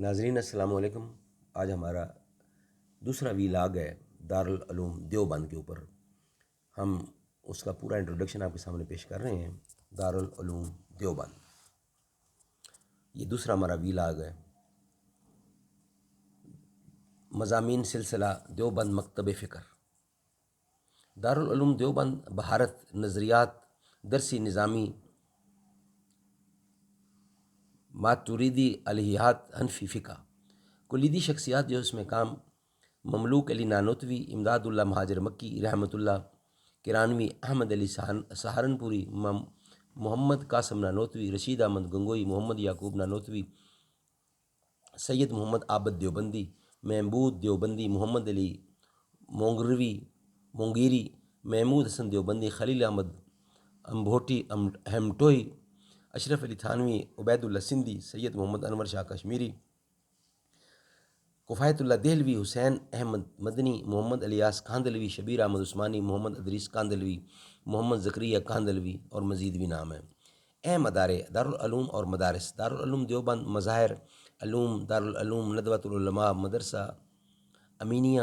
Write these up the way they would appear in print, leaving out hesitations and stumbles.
ناظرین السلام علیکم۔ آج ہمارا دوسرا ویلاگ ہے دارالعلوم دیوبند کے اوپر۔ ہم اس کا پورا انٹروڈکشن آپ کے سامنے پیش کر رہے ہیں۔ دارالعلوم دیوبند یہ دوسرا ہمارا ویلاگ ہے۔ مضامین سلسلہ دیوبند مکتب فکر۔ دارالعلوم دیوبند بھارت نظریات درسی نظامی ماتوریدی الہیات حنفی فقہ کلیدی شخصیات جو اس میں کام: مملوک علی نانوتوی، امداد اللہ مہاجر مکی رحمۃ اللہ کرانوی، احمد علی سہارنپوری، محمد قاسم نانوتوی، رشید احمد گنگوئی، محمد یعقوب نانوتوی، سید محمد عابد دیوبندی، محمود دیوبندی، محمد علی مونگیری، محمود حسن دیوبندی، خلیل احمد امبھوٹی ہیمٹوئی، اشرف علی تھانوی، عبید اللہ سندھی، سید محمد انور شاہ کشمیری، کفایت اللہ دہلوی، حسین احمد مدنی، محمد الیاس کاندلوی، شبیر احمد عثمانی، محمد ادریس کاندلوی، محمد زکریا کاندلوی اور مزید بھی نام ہیں۔ اہم ادارے: دارالعلوم اور مدارس: دارالعلوم دیوبند مظاہر علوم، دارالعلوم ندوۃ العلماء، مدرسہ امینیہ،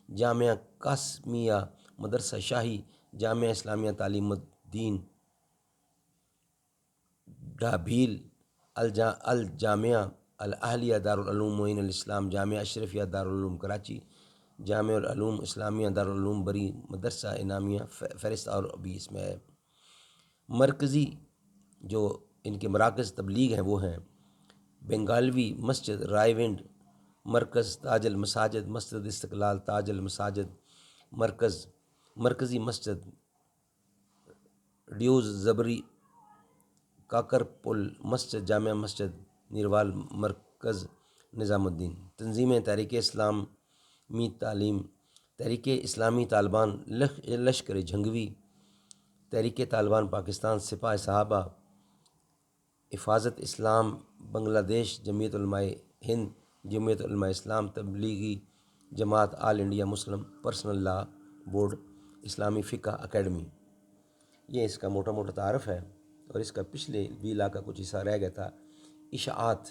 جامعہ قاسمیہ، مدرسہ شاہی، جامعہ اسلامیہ تعلیم الدین ڈھابیل، الجامعہ الاہلیہ دارالعلوم معین الاسلام، جامعہ اشرفیہ دارالعلوم کراچی، جامعہ العلوم اسلامیہ دارالعلوم بری، مدرسہ انعامیہ فہرست اور بھی اس میں ہے۔ مرکزی جو ان کے مراکز تبلیغ ہیں وہ ہیں: بنگالوی مسجد رائے ونڈ مرکز، تاج المساجد مسجد استقلال، تاج المساجد مرکزی مسجد، ڈیوز زبری کاکر پل مسجد، جامع مسجد نیروال مرکز نظام الدین۔ تنظیمیں: تحریک اسلامی تعلیم، تحریک اسلامی طالبان لشکر جھنگوی، تحریک طالبان پاکستان، سپاہ صحابہ، حفاظت اسلام بنگلہ دیش، جمعیت علماء ہند، جمعیت علماء اسلام، تبلیغی جماعت، آل انڈیا مسلم پرسنل لا بورڈ، اسلامی فقہ اکیڈمی۔ یہ اس کا موٹا موٹا تعارف ہے، اور اس کا پچھلے ویلا کا کچھ حصہ رہ گیا تھا۔ اشاعات: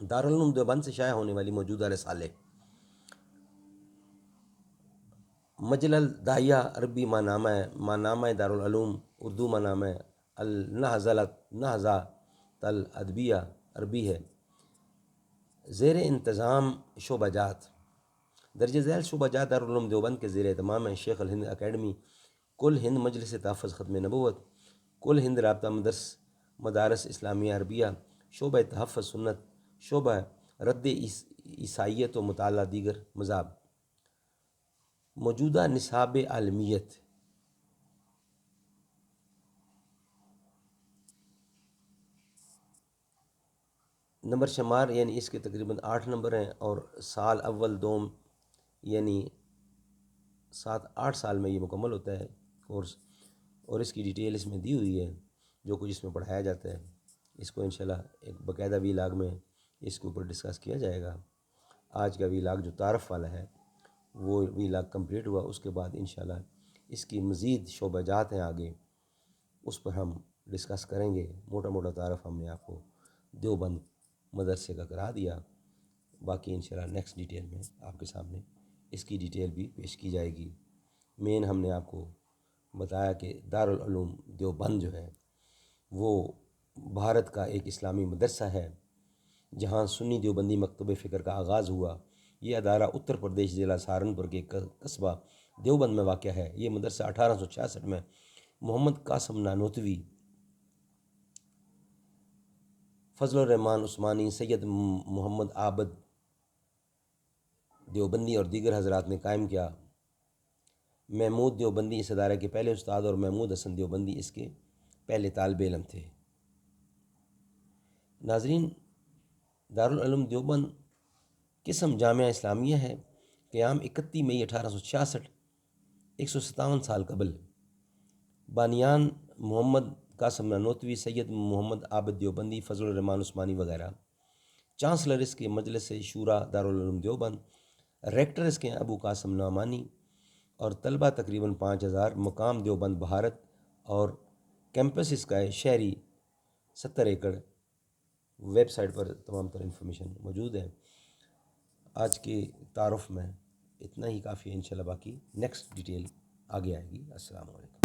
دارالعلوم دیوبند سے شائع ہونے والی موجودہ رسالے: مجلہ الداعیہ عربی ماہنامہ دارالعلوم، اردو ماہنامہ النہضۃ الادبیہ عربی ہے۔ زیر انتظام شعبہ جات: درج ذیل شعبہ جات دارالعلوم دیوبند کے زیر اہتمام ہیں: شیخ الہند اکیڈمی، کل ہند مجلس تحفظ ختم نبوت، کل ہند رابطہ مدارس اسلامیہ عربیہ، شعبہ تحفظ سنت، شعبہ رد عیسائیت و مطالعہ دیگر مذاہب۔ موجودہ نصاب عالمیت: نمبر شمار یعنی اس کے تقریباً 8 نمبر ہیں، اور سال اول دوم یعنی 7-8 سال میں یہ مکمل ہوتا ہے کورس، اور اس کی ڈیٹیل اس میں دی ہوئی ہے، جو کچھ اس میں پڑھایا جاتا ہے۔ اس کو انشاءاللہ ایک باقاعدہ ویلاگ میں اس کے اوپر ڈسکس کیا جائے گا۔ آج کا ویلاگ جو تعارف والا ہے وہ ویلاگ کمپلیٹ ہوا، اس کے بعد انشاءاللہ اس کی مزید شعبہ جات ہیں آگے، اس پر ہم ڈسکس کریں گے۔ موٹا موٹا تعارف ہم نے آپ کو دیوبند مدرسے کا کرا دیا، باقی انشاءاللہ نیکسٹ ڈیٹیل میں آپ کے سامنے اس کی ڈیٹیل بھی پیش کی جائے گی۔ مین ہم نے آپ کو بتایا کہ دارالعلوم دیوبند جو ہے وہ بھارت کا ایک اسلامی مدرسہ ہے، جہاں سنی دیوبندی مکتب فکر کا آغاز ہوا۔ یہ ادارہ اتر پردیش ضلع سہارنپور کے قصبہ دیوبند میں واقع ہے۔ یہ مدرسہ 1866 میں محمد قاسم نانوتوی، فضل الرحمان عثمانی، سید محمد عابد دیوبندی اور دیگر حضرات نے قائم کیا۔ محمود دیوبندی اس ادارے کے پہلے استاد اور محمود حسن دیوبندی اس کے پہلے طالب علم تھے۔ ناظرین، دارالعلوم دیوبند قسم جامعہ اسلامیہ ہے۔ قیام 31 مئی 1866، 157 سال قبل۔ بانیان محمد قاسم نانوتوی، سید محمد عابد دیوبندی، فضل الرحمان عثمانی وغیرہ۔ چانسلر اس کے مجلس شورا دارالعلوم دیوبند، ریکٹر اس کے ابو قاسم نعمانی، اور طلبہ تقریباً 5000۔ مقام دیوبند بھارت، اور کیمپس اس کا ہے شہری 70 ایکڑ ویب سائٹ پر تمام تر انفارمیشن موجود ہے۔ آج کے تعارف میں اتنا ہی کافی ہے، انشاءاللہ باقی نیکسٹ ڈیٹیل آگے آئے گی۔ السلام علیکم۔